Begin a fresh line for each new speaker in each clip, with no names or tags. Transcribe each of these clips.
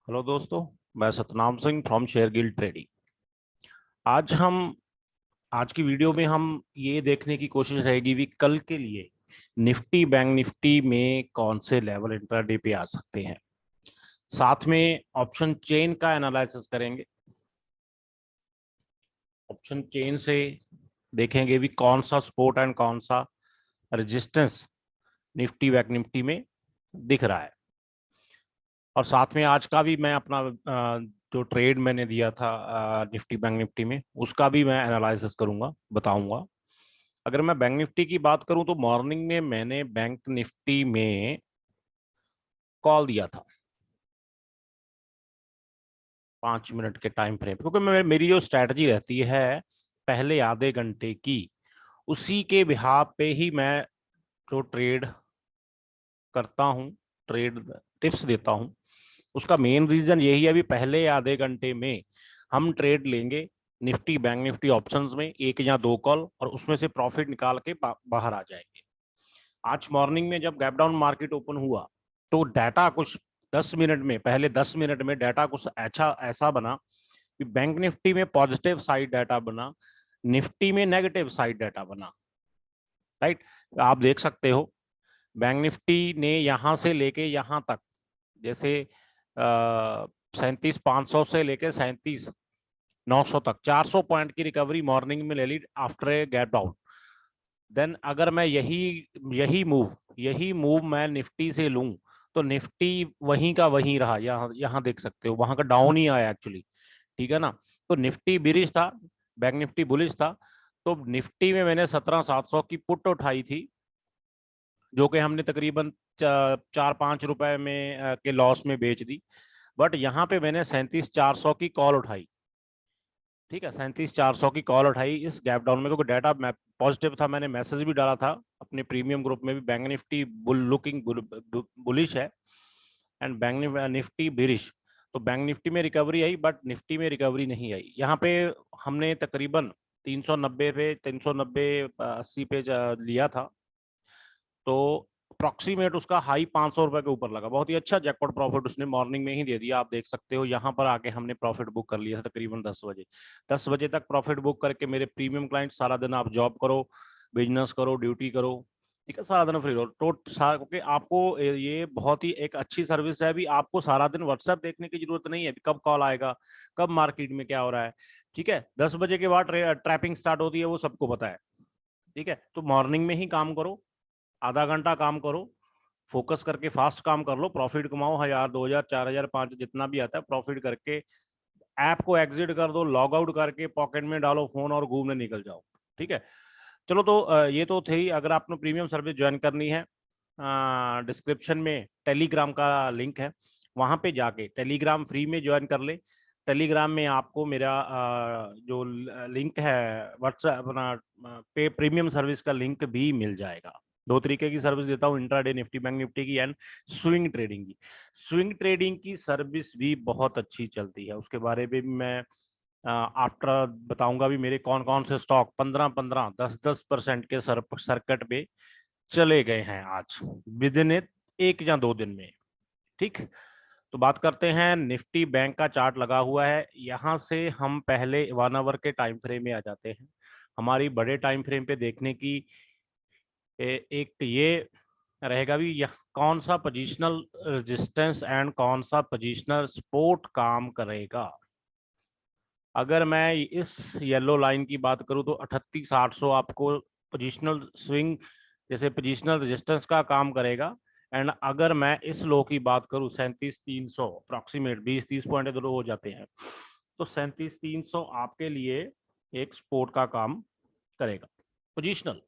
Hello दोस्तों। मैं Satnam Singh from share guild trading. आज हम आज की वीडियो में हम ये देखने की कोशिश रहेगी भी कल के लिए निफ्टी बैंक निफ्टी में कौन से लेवल इंट्राडे पे आ सकते हैं। साथ में ऑप्शन चेन का एनालिसिस करेंगे। ऑप्शन चेन से देखेंगे भी कौन सा सपोर्ट एंड कौन सा रेजिस्टेंस निफ्टी बैंक निफ्टी में दिख रहा है। और साथ में आज का भी मैं अपना जो ट्रेड मैंने दिया था निफ्टी बैंक निफ्टी में उसका भी मैं एनालिसिस करूंगा, बताऊंगा। अगर मैं बैंक निफ्टी की बात करूं तो मॉर्निंग में मैंने बैंक निफ्टी में कॉल दिया था 5 मिनट के टाइम फ्रेम, क्योंकि मेरी जो स्ट्रैटेजी रहती है पहले आधे घंटे की, उसी के बिहाफ पे ही मैं जो ट्रेड करता हूं, ट्रेड टिप्स देता हूं। उसका मेन रीजन यही है भी पहले आधे घंटे में हम ट्रेड लेंगे निफ्टी बैंक निफ्टी ऑप्शंस में एक या दो कॉल, और उसमें से प्रॉफिट निकाल के बाहर आ जाएंगे। आज मॉर्निंग में जब गैप डाउन मार्केट ओपन हुआ तो डाटा कुछ 10 मिनट में, पहले 10 मिनट में डाटा कुछ अच्छा ऐसा बना कि बैंक निफ्टी में पॉजिटिव साइड डाटा बना, निफ्टी में नेगेटिव साइड डाटा बना। राइट, आप देख सकते हो बैंक निफ्टी ने यहां से लेके यहां तक, जैसे 37,500 से लेके 37,900 तक 400 पॉइंट की रिकवरी मॉर्निंग में ले ली after a gap down. Then अगर मैं यही यही मूव मैं निफ्टी से लूं तो निफ्टी वहीं का वहीं रहा, यहाँ यहाँ देख सकते हो वहां का डाउन ही आया एक्चुअली। ठीक है ना। तो निफ्टी बिरिश था, बैंक निफ्टी बुलिश था। तो निफ्टी में मैंने 17,700 की पुट उठाई थी, जो कि हमने तकरीबन 4-5 रुपए में के लॉस में बेच दी। बट यहाँ पे मैंने 37,400 की कॉल उठाई। ठीक है, 37,400 की कॉल उठाई इस गैप डाउन में, क्योंकि डाटा पॉजिटिव था। मैंने मैसेज भी डाला था अपने प्रीमियम ग्रुप में भी, बैंक निफ्टी बुलिश है एंड बैंक निफ्टी बिरिश। तो बैंक निफ्टी में रिकवरी आई बट निफ्टी में रिकवरी नहीं आई। यहाँ पे हमने तकरीबन 390 पे 390 80 पे लिया था। तो अप्रॉक्सीमेट उसका हाई 500 रुपए के ऊपर लगा। बहुत ही अच्छा जैकपॉट प्रॉफिट उसने मॉर्निंग में ही दे दिया। आप देख सकते हो यहाँ पर आके हमने प्रॉफिट बुक कर लिया था तकरीबन 10 बजे। 10 बजे तक प्रॉफिट बुक करके मेरे प्रीमियम क्लाइंट, सारा दिन आप जॉब करो, बिजनेस करो, ड्यूटी करो, ठीक है, सारा दिन फ्री रहो। तो क्योंकि आपको ये बहुत ही एक अच्छी सर्विस है। अभी आपको सारा दिन व्हाट्सएप देखने की जरूरत नहीं है, कब कॉल आएगा, कब मार्केट में क्या हो रहा है। ठीक है, 10 बजे के बाद ट्रैपिंग स्टार्ट होती है, वो सबको पता है। ठीक है, तो मॉर्निंग में ही काम करो, आधा घंटा काम करो, फोकस करके फास्ट काम कर लो, प्रॉफिट कमाओ, 1,000 2,000 4,000 5 जितना भी आता है प्रॉफिट करके ऐप को एग्जिट कर दो, लॉग आउट करके पॉकेट में डालो फोन और घूमने निकल जाओ। ठीक है, चलो। तो ये तो थे। अगर आपने प्रीमियम सर्विस ज्वाइन करनी है, डिस्क्रिप्शन में टेलीग्राम का लिंक है, वहां पे जाके टेलीग्राम फ्री में ज्वाइन कर ले। टेलीग्राम में आपको मेरा जो लिंक है व्हाट्सएप अपना पे प्रीमियम सर्विस का लिंक भी मिल जाएगा। दो तरीके की सर्विस देता हूँ, इंट्राडे निफ्टी बैंक निफ्टी की एंड स्विंग ट्रेडिंग की। स्विंग ट्रेडिंग की सर्विस भी बहुत अच्छी चलती है, उसके बारे में भी मैं आफ्टर बताऊंगा भी मेरे कौन कौन से स्टॉक 15-15 10-10% के सर्किट पे चले गए हैं आज विद इन एक या दो दिन में। ठीक, तो बात करते हैं निफ्टी बैंक का चार्ट लगा हुआ है। यहां से हम पहले 1 आवर के टाइम फ्रेम में आ जाते हैं। हमारी बड़े टाइम फ्रेम पे देखने की एक ये रहेगा भी यह कौन सा पोजीशनल रेजिस्टेंस एंड कौन सा पोजीशनल सपोर्ट काम करेगा। अगर मैं इस येलो लाइन की बात करूं तो 38,800 आपको पोजीशनल स्विंग जैसे पोजीशनल रेजिस्टेंस का काम करेगा। एंड अगर मैं इस लो की बात करूं 37,300, अप्रॉक्सीमेट 20-30 पॉइंट इधर हो जाते हैं, तो 37,300 आपके लिए एक सपोर्ट का काम करेगा पोजीशनल।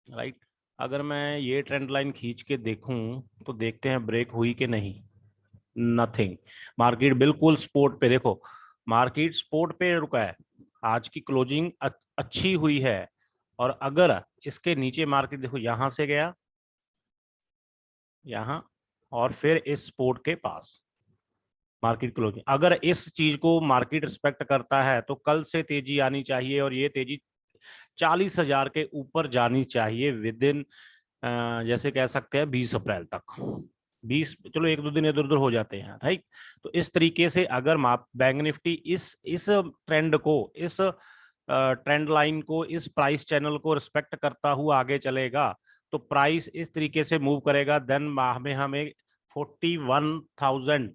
राइट, अगर मैं ये ट्रेंड लाइन खींच के देखूं तो देखते हैं ब्रेक हुई कि नहीं। नथिंग, मार्केट बिल्कुल सपोर्ट पे। देखो मार्केट सपोर्ट पे रुका है, आज की क्लोजिंग अच्छी हुई है। और अगर इसके नीचे मार्केट देखो यहां से गया, यहां, और फिर इस सपोर्ट के पास मार्केट क्लोजिंग, अगर इस चीज को मार्केट रिस्पेक्ट करता है तो कल से तेजी आनी चाहिए, और ये तेजी 40,000 के ऊपर जानी चाहिए विद इन जैसे कह सकते हैं 20 अप्रैल तक। 20, चलो एक दो दिन इधर उधर हो जाते हैं, राइट। तो इस तरीके से अगर बैंक निफ्टी इस ट्रेंड को, इस ट्रेंड लाइन को, इस प्राइस चैनल को रिस्पेक्ट करता हुआ आगे चलेगा, तो प्राइस इस तरीके से मूव करेगा, देन हमें हमें 41,000,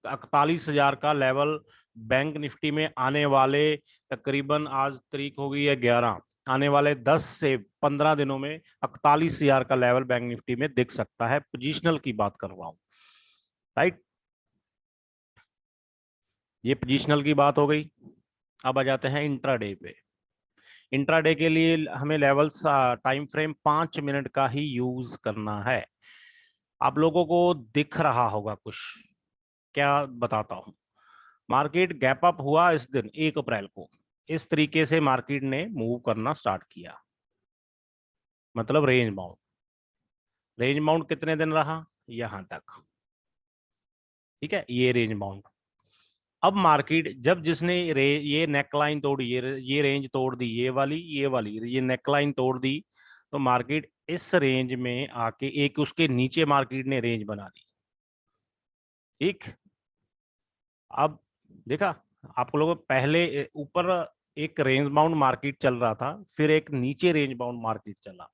41,000 का लेवल बैंक निफ्टी में आने वाले, तकरीबन आज तारीख हो गई है 11, आने वाले 10 से 15 दिनों में 41,000 का लेवल बैंक निफ्टी में दिख सकता है। पोजिशनल की बात कर रहा हूं, राइट। ये पोजिशनल की बात हो गई। अब आ जाते हैं इंट्राडे पे। इंट्राडे के लिए हमें लेवल्स, टाइम फ्रेम 5 मिनट का ही यूज करना है। आप लोगों को दिख रहा होगा कुछ, क्या बताता हूं। मार्केट गैप अप हुआ इस दिन 1 अप्रैल को, इस तरीके से मार्केट ने मूव करना स्टार्ट किया, मतलब रेंज बाउंड। रेंज बाउंड कितने दिन रहा, यहां तक, ठीक है, ये रेंज बाउंड। अब मार्केट जब जिसने ये नेकलाइन तोड़ी, ये रेंज तोड़ दी, ये वाली ये नेकलाइन तोड़ दी, तो मार्केट इस रेंज में आके एक उसके नीचे मार्केट ने रेंज बना दी, ठीक। अब देखा आप लोगों को, पहले ऊपर एक रेंज बाउंड मार्केट चल रहा था, फिर एक नीचे रेंज बाउंड मार्केट चला,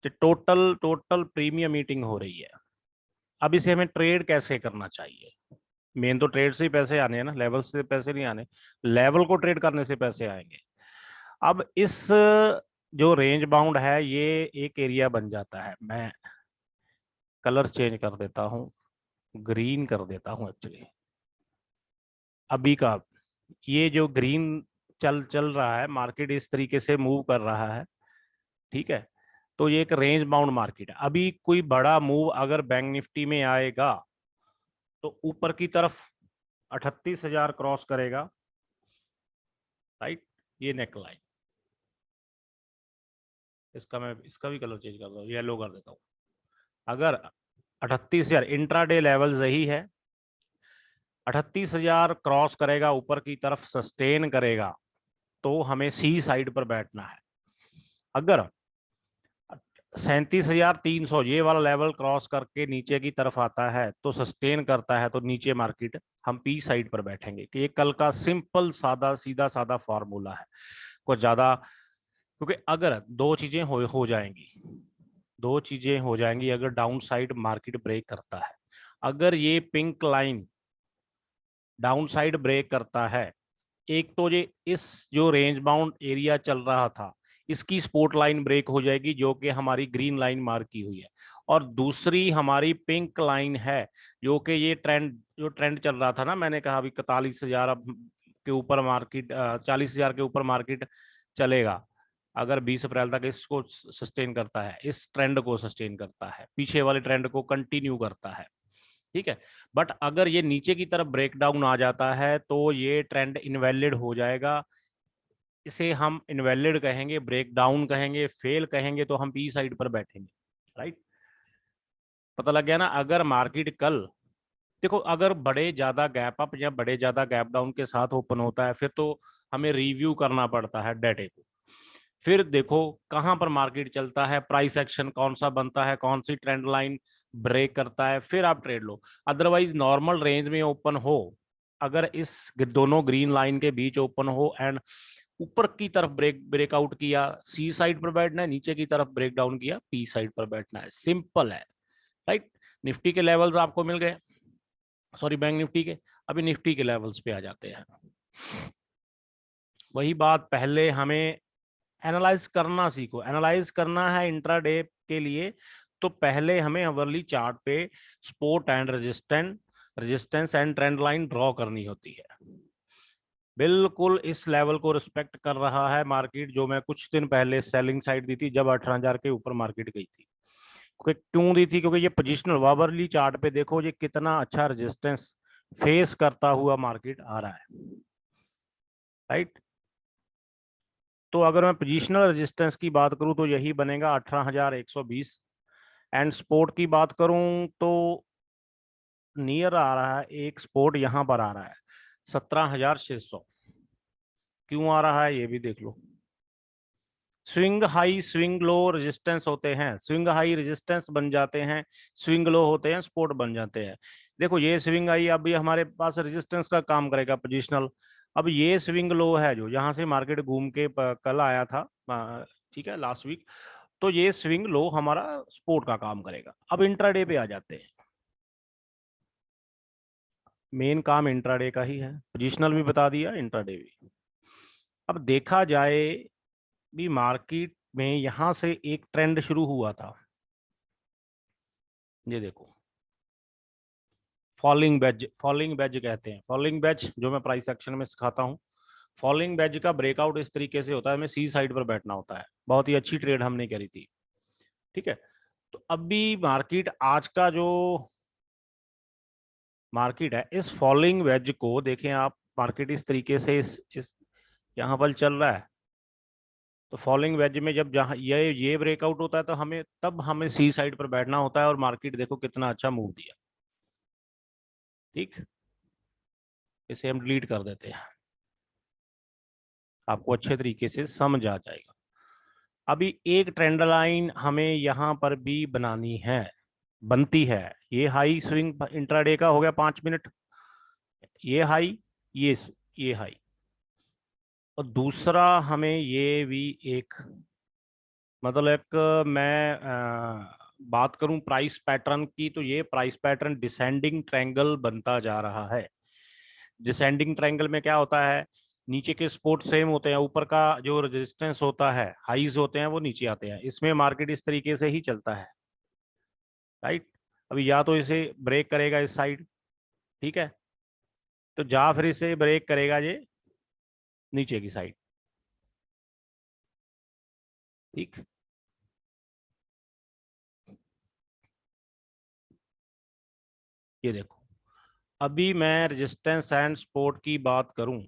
तो टोटल टोटल प्रीमियम मीटिंग हो रही है। अब इसे हमें ट्रेड कैसे करना चाहिए। मेन तो ट्रेड से ही पैसे आने हैं ना, लेवल से पैसे नहीं आने, लेवल को ट्रेड करने से पैसे आएंगे। अब इस जो रेंज बाउंड है, ये एक एरिया बन जाता है। मैं कलर चेंज कर देता हूँ, ग्रीन कर देता हूँ एक्चुअली। अभी का ये जो ग्रीन चल चल रहा है, मार्केट इस तरीके से मूव कर रहा है, ठीक है। तो ये एक रेंज बाउंड मार्केट है। अभी कोई बड़ा मूव अगर बैंक निफ्टी में आएगा तो ऊपर की तरफ 38,000 क्रॉस करेगा, राइट। ये नेकलाइन, इसका भी कलर चेंज कर दो, येलो कर देता हूँ। अगर 38,000 इंट्राडे लेवल यही है, 38,000 क्रॉस करेगा, ऊपर की तरफ सस्टेन करेगा, तो हमें सी साइड पर बैठना है। अगर 37,300 ये वाला लेवल क्रॉस करके नीचे की तरफ आता है, तो सस्टेन करता है, तो नीचे मार्केट हम पी साइड पर बैठेंगे। कि ये कल का सिंपल सादा सीधा सादा फॉर्मूला है, कुछ ज्यादा। क्योंकि अगर दो चीजें हो जाएंगी अगर डाउन साइड मार्केट ब्रेक करता है। अगर ये pink line down side break करता है, एक तो ये इस जो रेंज बाउंड एरिया चल रहा था, इसकी सपोर्ट लाइन ब्रेक हो जाएगी, जो कि हमारी ग्रीन लाइन मार्क की हुई है। और दूसरी हमारी पिंक लाइन है, जो कि ये ट्रेंड चल रहा था ना, मैंने कहा अभी 41,000 के ऊपर मार्केट, 40,000 के ऊपर मार्केट चलेगा। अगर 20 अप्रैल तक इसको सस्टेन करता है, इस ट्रेंड को सस्टेन करता है, पीछे वाले ट्रेंड को कंटिन्यू करता है, ठीक है। बट अगर ये नीचे की तरफ ब्रेकडाउन आ जाता है, तो ये ट्रेंड इनवैलिड हो जाएगा। इसे हम इनवैलिड कहेंगे, ब्रेकडाउन कहेंगे, फेल कहेंगे, तो हम पी साइड पर बैठेंगे, राइट। पता लग गया ना। अगर मार्केट कल, देखो, अगर बड़े ज्यादा गैप अप या बड़े ज्यादा गैप डाउन के साथ ओपन होता है, फिर तो हमें रिव्यू करना पड़ता है डेटे को। फिर देखो कहां पर मार्केट चलता है, प्राइस एक्शन कौन सा बनता है, कौन सी ट्रेंड लाइन ब्रेक करता है, फिर आप ट्रेड लो। अदरवाइज नॉर्मल रेंज में ओपन हो, अगर इस दोनों ग्रीन लाइन के बीच ओपन हो एंड ऊपर की तरफ ब्रेकआउट किया, सी साइड पर बैठना है, नीचे की तरफ ब्रेक डाउन किया, पी साइड पर बैठना है, सिंपल है, राइट। निफ्टी के लेवल्स आपको मिल गए, सॉरी बैंक निफ्टी के। अभी निफ्टी के लेवल्स पे आ जाते हैं। वही बात, पहले हमें एनालाइज करना सीखो। एनालाइज करना है इंट्राडे के लिए, तो पहले हमें अवरली चार्ट पे support and resistance and trend line draw करनी होती है। बिल्कुल इस लेवल को रिस्पेक्ट कर रहा है मार्केट, जो मैं कुछ दिन पहले सेलिंग साइड दी थी जब 18,000 के ऊपर मार्केट गई थी। क्यों दी थी? क्योंकि ये पोजिशनल वावरली चार्ट पे देखो, ये कितना अच्छा रेजिस्टेंस फेस करता हुआ मार्केट आ रहा है, राइट। तो अगर मैं पोजिशनल रेजिस्टेंस की बात करूं तो यही बनेगा 18,120। एंड सपोर्ट की बात करूं तो नियर आ रहा है, एक सपोर्ट यहां पर आ रहा है 17,600। क्यों आ रहा है ये भी देख लो। Swing high swing low resistance होते हैं, स्विंग हाई रेजिस्टेंस बन जाते हैं, स्विंग लो होते हैं सपोर्ट बन जाते हैं। देखो ये स्विंग हाई अभी हमारे पास रेजिस्टेंस का काम करेगा पोजिशनल। अब ये स्विंग लो है जो यहाँ से मार्केट घूम के कल आया था, ठीक है, लास्ट वीक। तो ये स्विंग लो हमारा सपोर्ट का काम करेगा। अब इंट्राडे पे आ जाते हैं। मेन काम इंट्राडे का ही है, पोजिशनल भी बता दिया, इंट्राडे भी। अब देखा जाए भी मार्केट में यहां से एक ट्रेंड शुरू हुआ था, ये देखो, फॉलिंग वेज, फॉलिंग वेज कहते हैं, फॉलिंग वेज जो मैं प्राइस एक्शन में सिखाता हूँ। फॉलिंग वेज का ब्रेकआउट इस तरीके से होता है, हमें सी साइड पर बैठना होता है। बहुत ही अच्छी ट्रेड हमने करी थी, ठीक है। तो अभी मार्केट आज का जो मार्केट है, इस फॉलिंग वेज को देखें आप, मार्केट इस तरीके से इस यहाँ पर चल रहा है। तो फॉलिंग वेज में जब जहाँ ये ब्रेकआउट होता है तो हमें सी साइड पर बैठना होता है, और मार्केट देखो कितना अच्छा मूव दिया, ठीक। इसे हम डिलीट कर देते हैं, आपको अच्छे तरीके से समझ आ जाएगा। अभी एक ट्रेंड लाइन हमें यहाँ पर भी बनानी है, बनती है। ये हाई स्विंग इंट्राडे का हो गया 5 मिनट, ये हाई, ये ये हाई, और दूसरा हमें ये भी एक, मतलब एक मैं बात करूं प्राइस पैटर्न की, तो ये प्राइस पैटर्न डिसेंडिंग ट्रायंगल बनता जा रहा है। डिसेंडिंग ट्रायंगल में क्या होता है, नीचे के सपोर्ट सेम होते हैं, ऊपर का जो रेजिस्टेंस होता है, हाईज होते हैं, वो नीचे आते हैं। इसमें मार्केट इस तरीके से ही चलता है, राइट। अभी या तो इसे ब्रेक करेगा इस साइड, ठीक है, तो या फिर इसे ब्रेक करेगा ये नीचे की साइड, ठीक। ये देखो, अभी मैं रेजिस्टेंस एंड सपोर्ट की बात करूं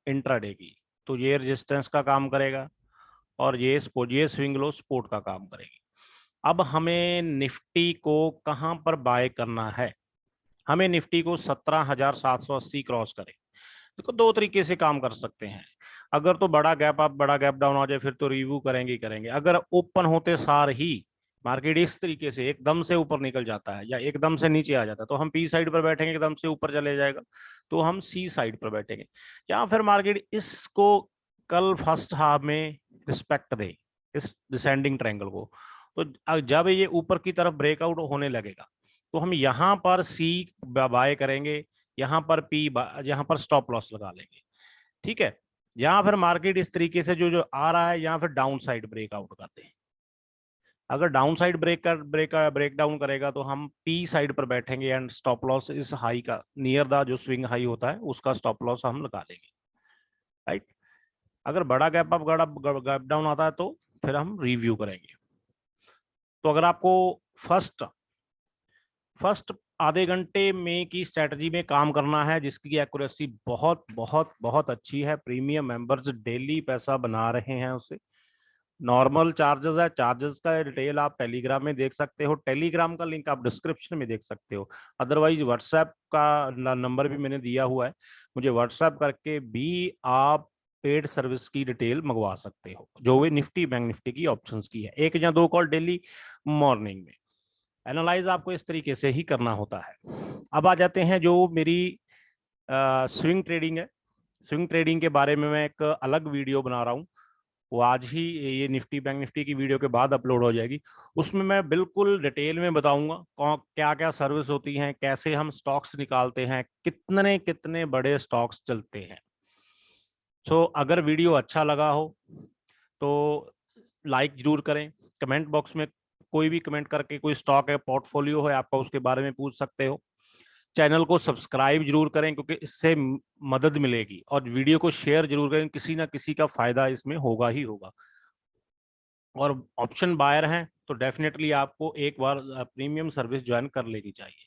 इंट्राडे की, तो ये रेजिस्टेंस का काम करेगा, और ये स्विंग लो सपोर्ट का काम करेगी। अब हमें निफ्टी को कहां पर बाय करना है, हमें निफ्टी को 17,780 क्रॉस करें। देखो दो तरीके से काम कर सकते हैं। अगर तो बड़ा गैप अप बड़ा गैप डाउन आ जाए, फिर तो रिव्यू करेंगे ही करेंगे। अगर ओपन होते सार ही मार्केट इस तरीके से एकदम से ऊपर निकल जाता है या एकदम से नीचे आ जाता है, तो हम पी साइड पर बैठेंगे, एकदम से ऊपर चले जाएगा तो हम सी साइड पर बैठेंगे। या फिर मार्केट इसको कल फर्स्ट हाफ में रिस्पेक्ट दे, इस डिसेंडिंग ट्रायंगल को, तो जब ये ऊपर की तरफ ब्रेकआउट होने लगेगा तो हम यहाँ पर सी बाय करेंगे, यहाँ पर पी, यहाँ पर स्टॉप लॉस लगा लेंगे, ठीक है। यहाँ फिर मार्केट इस तरीके से जो जो आ रहा है, यहाँ फिर डाउन साइड ब्रेकआउट करते हैं। अगर डाउन साइड ब्रेक डाउन करेगा तो हम पी साइड पर बैठेंगे, एंड स्टॉप लॉस इस हाई का नियर द जो स्विंग हाई होता है उसका स्टॉप लॉस हम लगा लेंगे, राइट। अगर बड़ा गैप अप गैप डाउन आता है तो फिर हम रिव्यू करेंगे। तो अगर आपको फर्स्ट फर्स्ट आधे घंटे में की स्ट्रेटजी में काम करना है, जिसकी एक्यूरेसी बहुत बहुत बहुत अच्छी है, प्रीमियम मेंबर्स डेली पैसा बना रहे हैं उससे। नॉर्मल चार्जेस है, चार्जेस का डिटेल आप टेलीग्राम में देख सकते हो, टेलीग्राम का लिंक आप डिस्क्रिप्शन में देख सकते हो। अदरवाइज व्हाट्सएप का नंबर भी मैंने दिया हुआ है, मुझे व्हाट्सएप करके भी आप पेड सर्विस की डिटेल मंगवा सकते हो, जो वे निफ्टी बैंक निफ्टी की ऑप्शंस की है। 1 या 2 कॉल डेली मॉर्निंग में। एनालाइज आपको इस तरीके से ही करना होता है। अब आ जाते हैं जो मेरी स्विंग ट्रेडिंग है। स्विंग ट्रेडिंग के बारे में मैं एक अलग वीडियो बना रहा हूँ, वो आज ही, ये निफ्टी बैंक निफ्टी की वीडियो के बाद अपलोड हो जाएगी। उसमें मैं बिल्कुल डिटेल में बताऊंगा क्या क्या सर्विस होती हैं, कैसे हम स्टॉक्स निकालते हैं, कितने कितने बड़े स्टॉक्स चलते हैं। सो अगर वीडियो अच्छा लगा हो तो लाइक जरूर करें, कमेंट बॉक्स में कोई भी कमेंट करके कोई स्टॉक है, पोर्टफोलियो है आपका, उसके बारे में पूछ सकते हो। चैनल को सब्सक्राइब जरूर करें क्योंकि इससे मदद मिलेगी, और वीडियो को शेयर जरूर करें, किसी ना किसी का फायदा इसमें होगा ही होगा। और ऑप्शन बायर हैं तो डेफिनेटली आपको एक बार प्रीमियम सर्विस ज्वाइन कर लेनी चाहिए।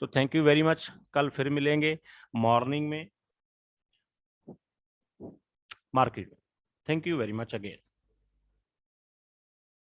तो थैंक यू वेरी मच, कल फिर मिलेंगे मॉर्निंग में मार्केट में। Thank you very much again.